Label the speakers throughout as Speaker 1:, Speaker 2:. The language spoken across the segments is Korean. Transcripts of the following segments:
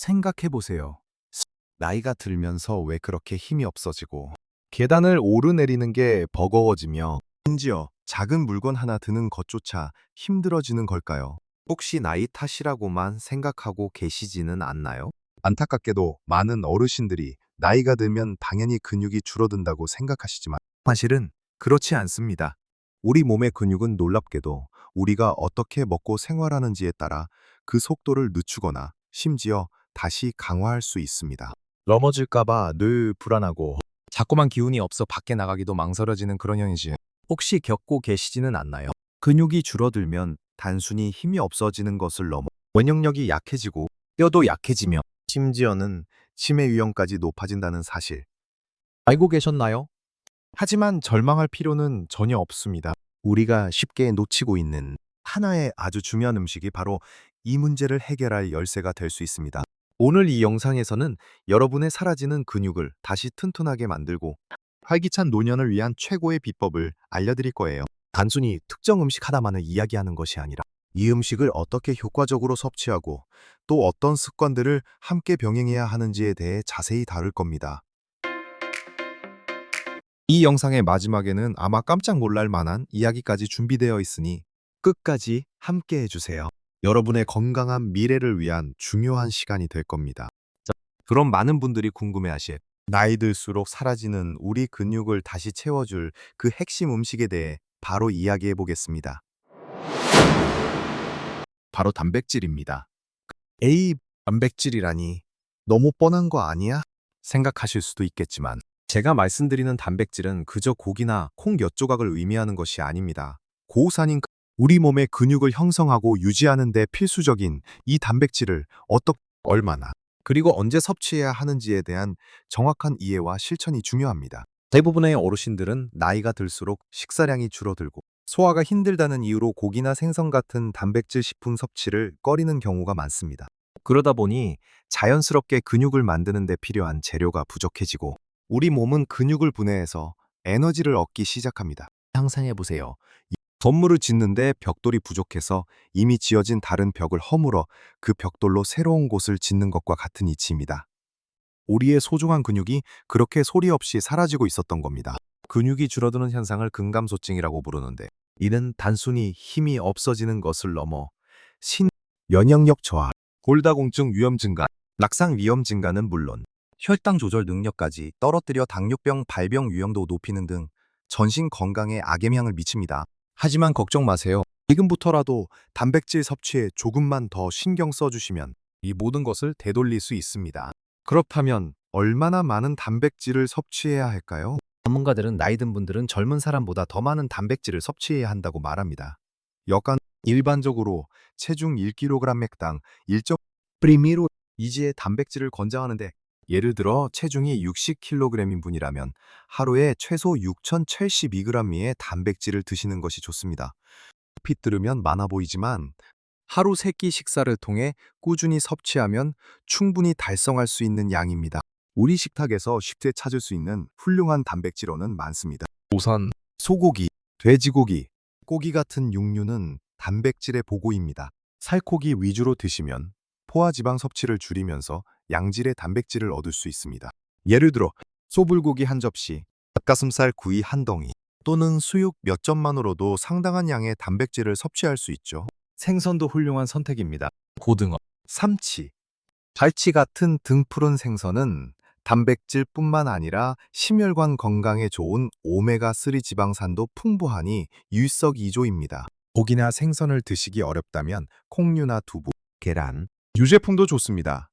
Speaker 1: 생각해보세요.
Speaker 2: 나이가 들면서 왜 그렇게 힘이 없어지고 계단을 오르내리는 게 버거워지며 심지어 작은 물건 하나 드는 것조차 힘들어지는 걸까요? 혹시 나이 탓이라고만 생각하고 계시지는 않나요? 안타깝게도 많은 어르신들이 나이가 들면 당연히 근육이 줄어든다고 생각하시지만 사실은 그렇지 않습니다. 우리 몸의 근육은 놀랍게도 우리가 어떻게 먹고 생활하는지에 따라 그 속도를 늦추거나 심지어 다시 강화할 수 있습니다. 넘어질까봐 늘 불안하고 자꾸만 기운이 없어 밖에 나가기도 망설여지는 그런 현실 혹시 겪고 계시지는 않나요? 근육이 줄어들면 단순히 힘이 없어지는 것을 넘어 원형력이 약해지고 뼈도 약해지며 심지어는 치매 위험까지 높아진다는 사실 알고 계셨나요? 하지만 절망할 필요는 전혀 없습니다. 우리가 쉽게 놓치고 있는 하나의 아주 중요한 음식이 바로 이 문제를 해결할 열쇠가 될 수 있습니다. 오늘 이 영상에서는 여러분의 사라지는 근육을 다시 튼튼하게 만들고 활기찬 노년을 위한 최고의 비법을 알려드릴 거예요. 단순히 특정 음식 하나만을 이야기하는 것이 아니라 이 음식을 어떻게 효과적으로 섭취하고 또 어떤 습관들을 함께 병행해야 하는지에 대해 자세히 다룰 겁니다. 이 영상의 마지막에는 아마 깜짝 놀랄 만한 이야기까지 준비되어 있으니 끝까지 함께 해주세요. 여러분의 건강한 미래를 위한 중요한 시간이 될 겁니다. 그럼 많은 분들이 궁금해하실 나이 들수록 사라지는 우리 근육을 다시 채워줄 그 핵심 음식에 대해 바로 이야기해 보겠습니다. 바로 단백질입니다. 에이, 단백질이라니 너무 뻔한 거 아니야? 생각하실 수도 있겠지만 제가 말씀드리는 단백질은 그저 고기나 콩 몇 조각을 의미하는 것이 아닙니다. 고우산인 우리 몸의 근육을 형성하고 유지하는 데 필수적인 이 단백질을 얼마나 그리고 언제 섭취해야 하는지에 대한 정확한 이해와 실천이 중요합니다. 대부분의 어르신들은 나이가 들수록 식사량이 줄어들고 소화가 힘들다는 이유로 고기나 생선 같은 단백질 식품 섭취를 꺼리는 경우가 많습니다. 그러다 보니 자연스럽게 근육을 만드는 데 필요한 재료가 부족해지고 우리 몸은 근육을 분해해서 에너지를 얻기 시작합니다. 상상해 보세요. 건물을 짓는데 벽돌이 부족해서 이미 지어진 다른 벽을 허물어 그 벽돌로 새로운 곳을 짓는 것과 같은 이치입니다. 우리의 소중한 근육이 그렇게 소리 없이 사라지고 있었던 겁니다. 근육이 줄어드는 현상을 근감소증이라고 부르는데 이는 단순히 힘이 없어지는 것을 넘어 면역력 저하, 골다공증 위험 증가, 낙상 위험 증가는 물론 혈당 조절 능력까지 떨어뜨려 당뇨병 발병 위험도 높이는 등 전신 건강에 악영향을 미칩니다. 하지만 걱정 마세요. 지금부터라도 단백질 섭취에 조금만 더 신경 써주시면 이 모든 것을 되돌릴 수 있습니다. 그렇다면 얼마나 많은 단백질을 섭취해야 할까요? 전문가들은 나이 든 분들은 젊은 사람보다 더 많은 단백질을 섭취해야 한다고 말합니다. 여간 일반적으로 체중 1kg 맥당 1.1미로 이지의 단백질을 권장하는데 예를 들어 체중이 60kg인 분이라면 하루에 최소 6,072g의 단백질을 드시는 것이 좋습니다. 얼핏 들으면 많아 보이지만 하루 3끼 식사를 통해 꾸준히 섭취하면 충분히 달성할 수 있는 양입니다. 우리 식탁에서 쉽게 찾을 수 있는 훌륭한 단백질원은 많습니다. 우선 소고기, 돼지고기, 고기 같은 육류는 단백질의 보고입니다. 살코기 위주로 드시면 포화지방 섭취를 줄이면서 양질의 단백질을 얻을 수 있습니다. 예를 들어 소불고기 한 접시, 닭가슴살 구이 한 덩이 또는 수육 몇 점만으로도 상당한 양의 단백질을 섭취할 수 있죠. 생선도 훌륭한 선택입니다. 고등어, 삼치, 갈치 같은 등푸른 생선은 단백질뿐만 아니라 심혈관 건강에 좋은 오메가3 지방산도 풍부하니 일석이조입니다. 고기나 생선을 드시기 어렵다면 콩류나 두부, 계란, 유제품도 좋습니다.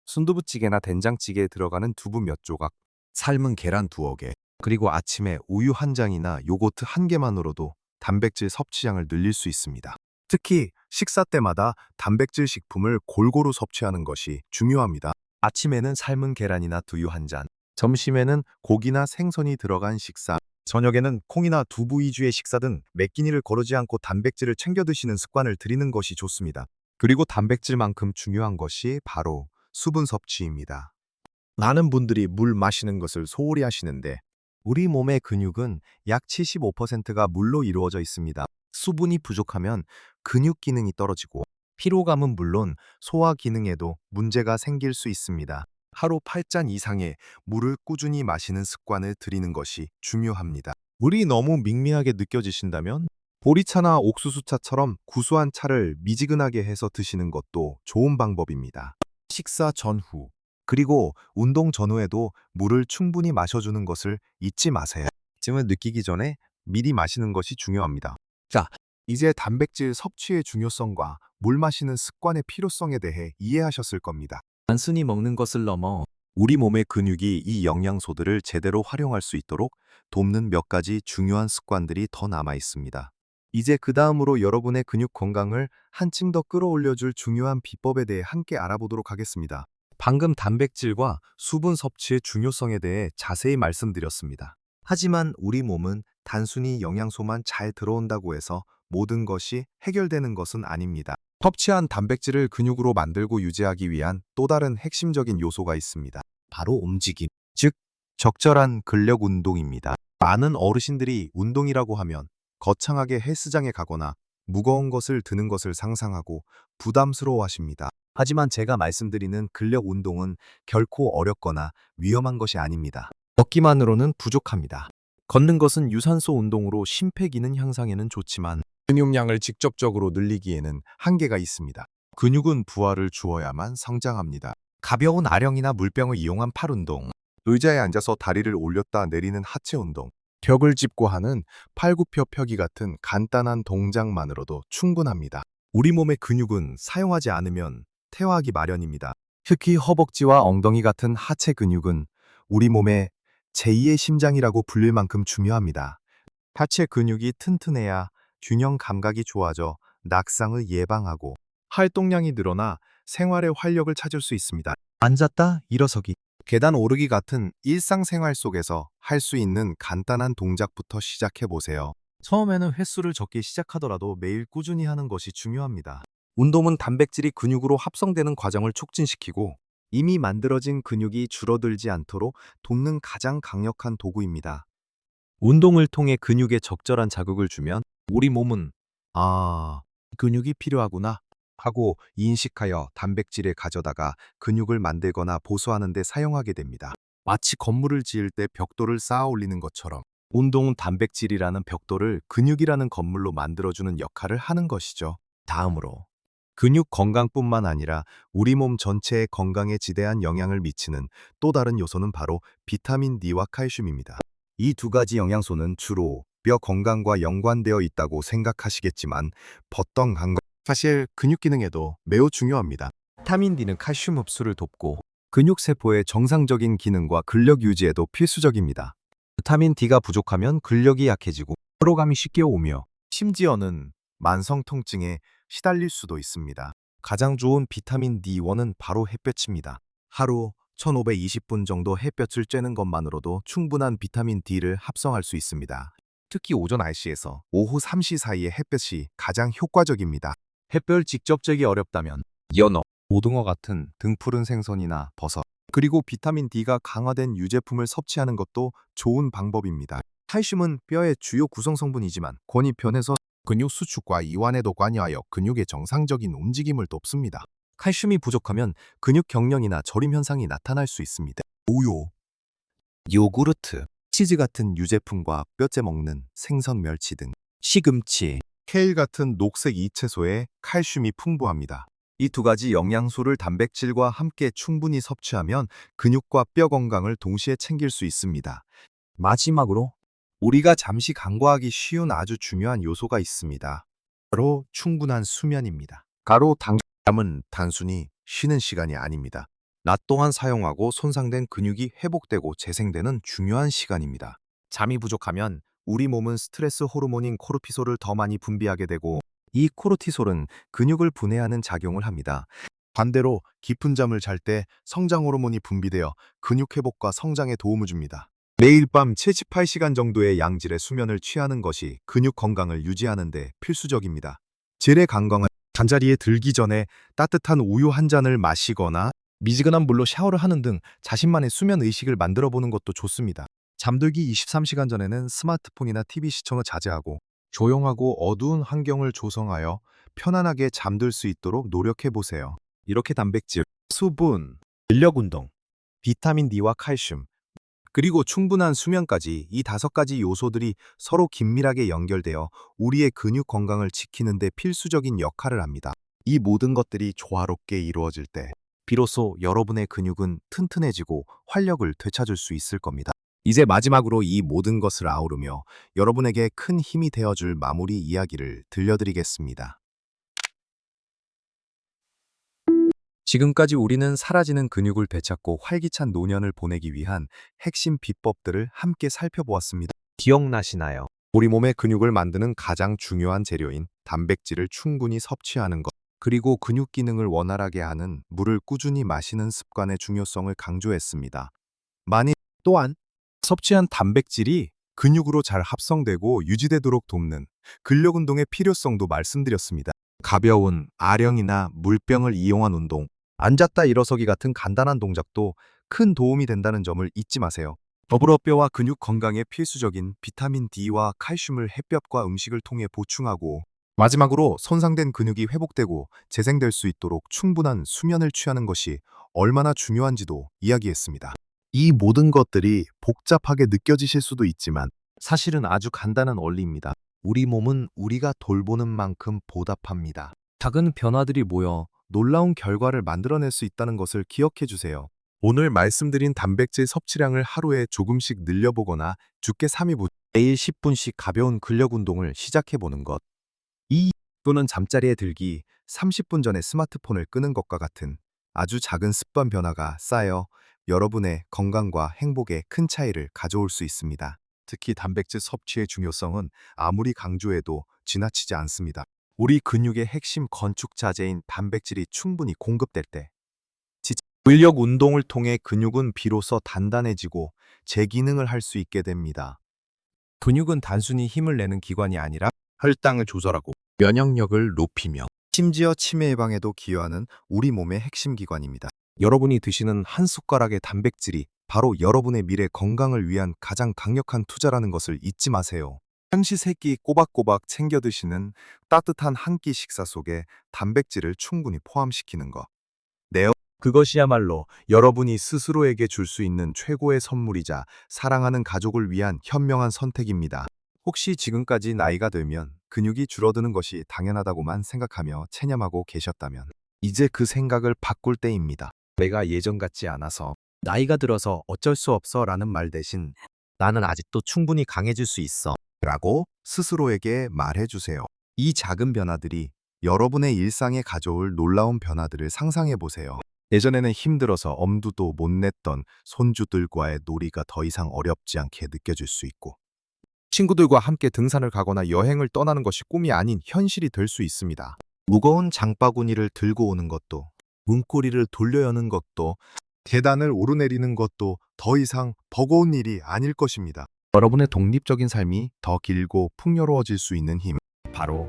Speaker 2: 순두부찌개나 된장찌개에 들어가는 두부 몇 조각, 삶은 계란 2개, 그리고 아침에 우유 한 잔이나 요거트 한 개만으로도 단백질 섭취량을 늘릴 수 있습니다. 특히 식사 때마다 단백질 식품을 골고루 섭취하는 것이 중요합니다. 아침에는 삶은 계란이나 두유 한 잔, 점심에는 고기나 생선이 들어간 식사, 저녁에는 콩이나 두부 위주의 식사 등 매 끼니를 거르지 않고 단백질을 챙겨 드시는 습관을 들이는 것이 좋습니다. 그리고 단백질만큼 중요한 것이 바로 수분 섭취입니다. 많은 분들이 물 마시는 것을 소홀히 하시는데 우리 몸의 근육은 약 75%가 물로 이루어져 있습니다. 수분이 부족하면 근육 기능이 떨어지고 피로감은 물론 소화 기능에도 문제가 생길 수 있습니다. 하루 8잔 이상의 물을 꾸준히 마시는 습관을 들이는 것이 중요합니다. 물이 너무 밍밍하게 느껴지신다면 보리차나 옥수수차처럼 구수한 차를 미지근하게 해서 드시는 것도 좋은 방법입니다. 식사 전후, 그리고 운동 전후에도 물을 충분히 마셔주는 것을 잊지 마세요. 찜을 느끼기 전에 미리 마시는 것이 중요합니다. 자, 이제 단백질 섭취의 중요성과 물 마시는 습관의 필요성에 대해 이해하셨을 겁니다.
Speaker 1: 단순히 먹는 것을 넘어
Speaker 2: 우리 몸의 근육이 이 영양소들을 제대로 활용할 수 있도록 돕는 몇 가지 중요한 습관들이 더 남아 있습니다. 이제 그 다음으로 여러분의 근육 건강을 한층 더 끌어올려줄 중요한 비법에 대해 함께 알아보도록 하겠습니다. 방금 단백질과 수분 섭취의 중요성에 대해 자세히 말씀드렸습니다. 하지만 우리 몸은 단순히 영양소만 잘 들어온다고 해서 모든 것이 해결되는 것은 아닙니다. 섭취한 단백질을 근육으로 만들고 유지하기 위한 또 다른 핵심적인 요소가 있습니다. 바로 움직임, 즉 적절한 근력 운동입니다. 많은 어르신들이 운동이라고 하면 거창하게 헬스장에 가거나 무거운 것을 드는 것을 상상하고 부담스러워하십니다. 하지만 제가 말씀드리는 근력 운동은 결코 어렵거나 위험한 것이 아닙니다. 걷기만으로는 부족합니다. 걷는 것은 유산소 운동으로 심폐기능 향상에는 좋지만 근육량을 직접적으로 늘리기에는 한계가 있습니다. 근육은 부하를 주어야만 성장합니다. 가벼운 아령이나 물병을 이용한 팔 운동, 의자에 앉아서 다리를 올렸다 내리는 하체 운동, 벽을 짚고 하는 팔굽혀 펴기 같은 간단한 동작만으로도 충분합니다. 우리 몸의 근육은 사용하지 않으면 퇴화하기 마련입니다. 특히 허벅지와 엉덩이 같은 하체 근육은 우리 몸의 제2의 심장이라고 불릴 만큼 중요합니다. 하체 근육이 튼튼해야 균형 감각이 좋아져 낙상을 예방하고 활동량이 늘어나 생활의 활력을 찾을 수 있습니다. 앉았다 일어서기, 계단 오르기 같은 일상생활 속에서 할 수 있는 간단한 동작부터 시작해 보세요. 처음에는 횟수를 적게 시작하더라도 매일 꾸준히 하는 것이 중요합니다. 운동은 단백질이 근육으로 합성되는 과정을 촉진시키고 이미 만들어진 근육이 줄어들지 않도록 돕는 가장 강력한 도구입니다. 운동을 통해 근육에 적절한 자극을 주면 우리 몸은 근육이 필요하구나 하고 인식하여 단백질을 가져다가 근육을 만들거나 보수하는 데 사용하게 됩니다. 마치 건물을 지을 때 벽돌을 쌓아 올리는 것처럼 운동은 단백질이라는 벽돌을 근육이라는 건물로 만들어주는 역할을 하는 것이죠. 다음으로 근육 건강뿐만 아니라 우리 몸 전체의 건강에 지대한 영향을 미치는 또 다른 요소는 바로 비타민 D와 칼슘입니다. 이 두 가지 영양소는 주로 뼈 건강과 연관되어 있다고 생각하시겠지만 버떤 간과 사실 근육 기능에도 매우 중요합니다. 비타민 D는 칼슘 흡수를 돕고 근육 세포의 정상적인 기능과 근력 유지에도 필수적입니다. 비타민 D가 부족하면 근력이 약해지고 피로감이 쉽게 오며 심지어는 만성 통증에 시달릴 수도 있습니다. 가장 좋은 비타민 D1은 바로 햇볕입니다. 하루 1520분 정도 햇볕을 쬐는 것만으로도 충분한 비타민 D를 합성할 수 있습니다. 특히 오전 9시에서 오후 3시 사이의 햇볕이 가장 효과적입니다. 햇볕 직접 쬐기 어렵다면 연어, 오등어 같은 등푸른 생선이나 버섯, 그리고 비타민 D가 강화된 유제품을 섭취하는 것도 좋은 방법입니다. 칼슘은 뼈의 주요 구성 성분이지만 권이 변해서 근육 수축과 이완에도 관여하여 근육의 정상적인 움직임을 돕습니다. 칼슘이 부족하면 근육 경련이나 저림 현상이 나타날 수 있습니다. 우유, 요구르트, 치즈 같은 유제품과 뼈째 먹는 생선, 멸치 등 시금치, 케일 같은 녹색 이채소에 칼슘이 풍부합니다. 이 두 가지 영양소를 단백질과 함께 충분히 섭취하면 근육과 뼈 건강을 동시에 챙길 수 있습니다. 마지막으로 우리가 잠시 간과하기 쉬운 아주 중요한 요소가 있습니다. 바로 충분한 수면입니다. 잠은 단순히 쉬는 시간이 아닙니다. 낮 동안 사용하고 손상된 근육이 회복되고 재생되는 중요한 시간입니다. 잠이 부족하면 우리 몸은 스트레스 호르몬인 코르티솔을 더 많이 분비하게 되고 이 코르티솔은 근육을 분해하는 작용을 합니다. 반대로 깊은 잠을 잘 때 성장 호르몬이 분비되어 근육 회복과 성장에 도움을 줍니다. 매일 밤 78시간 정도의 양질의 수면을 취하는 것이 근육 건강을 유지하는 데 필수적입니다. 질의 강건한 잠자리에 들기 전에 따뜻한 우유 한 잔을 마시거나 미지근한 물로 샤워를 하는 등 자신만의 수면 의식을 만들어 보는 것도 좋습니다. 잠들기 23시간 전에는 스마트폰이나 TV 시청을 자제하고 조용하고 어두운 환경을 조성하여 편안하게 잠들 수 있도록 노력해 보세요. 이렇게 단백질, 수분, 근력 운동, 비타민 D와 칼슘, 그리고 충분한 수면까지 이 5가지 요소들이 서로 긴밀하게 연결되어 우리의 근육 건강을 지키는 데 필수적인 역할을 합니다. 이 모든 것들이 조화롭게 이루어질 때 비로소 여러분의 근육은 튼튼해지고 활력을 되찾을 수 있을 겁니다. 이제 마지막으로 이 모든 것을 아우르며 여러분에게 큰 힘이 되어줄 마무리 이야기를 들려드리겠습니다. 지금까지 우리는 사라지는 근육을 되찾고 활기찬 노년을 보내기 위한 핵심 비법들을 함께 살펴보았습니다. 기억나시나요? 우리 몸의 근육을 만드는 가장 중요한 재료인 단백질을 충분히 섭취하는 것, 그리고 근육 기능을 원활하게 하는 물을 꾸준히 마시는 습관의 중요성을 강조했습니다. 또한 섭취한 단백질이 근육으로 잘 합성되고 유지되도록 돕는 근력 운동의 필요성도 말씀드렸습니다. 가벼운 아령이나 물병을 이용한 운동, 앉았다 일어서기 같은 간단한 동작도 큰 도움이 된다는 점을 잊지 마세요. 더불어 뼈와 근육 건강에 필수적인 비타민 D와 칼슘을 햇볕과 음식을 통해 보충하고, 마지막으로 손상된 근육이 회복되고 재생될 수 있도록 충분한 수면을 취하는 것이 얼마나 중요한지도 이야기했습니다. 이 모든 것들이 복잡하게 느껴지실 수도 있지만 사실은 아주 간단한 원리입니다. 우리 몸은 우리가 돌보는 만큼 보답합니다. 작은 변화들이 모여 놀라운 결과를 만들어낼 수 있다는 것을 기억해 주세요. 오늘 말씀드린 단백질 섭취량을 하루에 조금씩 늘려보거나 주께 3일 매일 10분씩 가벼운 근력 운동을 시작해 보는 것. 또는 잠자리에 들기 30분 전에 스마트폰을 끄는 것과 같은 아주 작은 습관 변화가 쌓여 여러분의 건강과 행복에 큰 차이를 가져올 수 있습니다. 특히 단백질 섭취의 중요성은 아무리 강조해도 지나치지 않습니다. 우리 근육의 핵심 건축 자재인 단백질이 충분히 공급될 때 근력 운동을 통해 근육은 비로소 단단해지고 재기능을 할 수 있게 됩니다. 근육은 단순히 힘을 내는 기관이 아니라 혈당을 조절하고 면역력을 높이며 심지어 치매 예방에도 기여하는 우리 몸의 핵심 기관입니다. 여러분이 드시는 한 숟가락의 단백질이 바로 여러분의 미래 건강을 위한 가장 강력한 투자라는 것을 잊지 마세요. 한시세끼 꼬박꼬박 챙겨 드시는 따뜻한 한 끼 식사 속에 단백질을 충분히 포함시키는 것. 그것이야말로 여러분이 스스로에게 줄 수 있는 최고의 선물이자 사랑하는 가족을 위한 현명한 선택입니다. 혹시 지금까지 나이가 들면 근육이 줄어드는 것이 당연하다고만 생각하며 체념하고 계셨다면 이제 그 생각을 바꿀 때입니다. 내가 예전 같지 않아서, 나이가 들어서 어쩔 수 없어 라는 말 대신 나는 아직도 충분히 강해질 수 있어 라고 스스로에게 말해주세요. 이 작은 변화들이 여러분의 일상에 가져올 놀라운 변화들을 상상해 보세요. 예전에는 힘들어서 엄두도 못 냈던 손주들과의 놀이가 더 이상 어렵지 않게 느껴질 수 있고, 친구들과 함께 등산을 가거나 여행을 떠나는 것이 꿈이 아닌 현실이 될 수 있습니다. 무거운 장바구니를 들고 오는 것도, 문고리를 돌려 여는 것도, 계단을 오르내리는 것도 더 이상 버거운 일이 아닐 것입니다. 여러분의 독립적인 삶이 더 길고 풍요로워질 수 있는 힘, 바로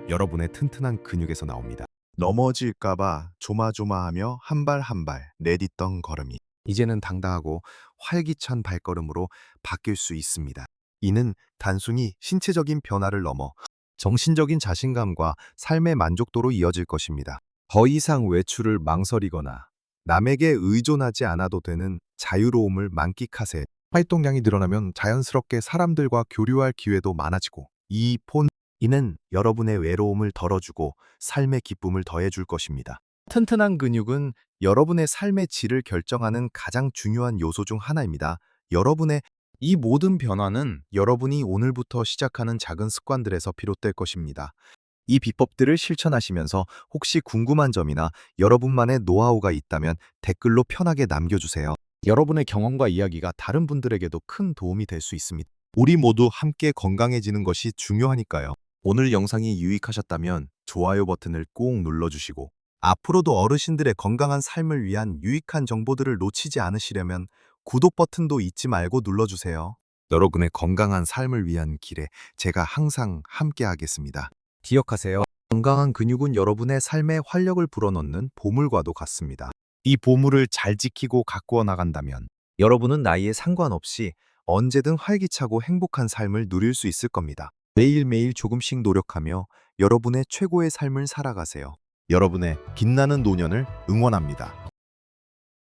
Speaker 2: 여러분의 튼튼한 근육에서 나옵니다. 넘어질까봐 조마조마하며 한 발 한 발 내딛던 걸음이 이제는 당당하고 활기찬 발걸음으로 바뀔 수 있습니다. 이는 단순히 신체적인 변화를 넘어 정신적인 자신감과 삶의 만족도로 이어질 것입니다. 더 이상 외출을 망설이거나 남에게 의존하지 않아도 되는 자유로움을 만끽하세요. 활동량이 늘어나면 자연스럽게 사람들과 교류할 기회도 많아지고, 이는 여러분의 외로움을 덜어주고 삶의 기쁨을 더해줄 것입니다. 튼튼한 근육은 여러분의 삶의 질을 결정하는 가장 중요한 요소 중 하나입니다. 이 모든 변화는 여러분이 오늘부터 시작하는 작은 습관들에서 비롯될 것입니다. 이 비법들을 실천하시면서 혹시 궁금한 점이나 여러분만의 노하우가 있다면 댓글로 편하게 남겨주세요. 여러분의 경험과 이야기가 다른 분들에게도 큰 도움이 될 수 있습니다. 우리 모두 함께 건강해지는 것이 중요하니까요. 오늘 영상이 유익하셨다면 좋아요 버튼을 꼭 눌러주시고, 앞으로도 어르신들의 건강한 삶을 위한 유익한 정보들을 놓치지 않으시려면 구독 버튼도 잊지 말고 눌러주세요. 여러분의 건강한 삶을 위한 길에 제가 항상 함께 하겠습니다. 기억하세요. 건강한 근육은 여러분의 삶에 활력을 불어넣는 보물과도 같습니다. 이 보물을 잘 지키고 가꾸어 나간다면 여러분은 나이에 상관없이 언제든 활기차고 행복한 삶을 누릴 수 있을 겁니다. 매일매일 조금씩 노력하며 여러분의 최고의 삶을 살아가세요. 여러분의 빛나는 노년을 응원합니다.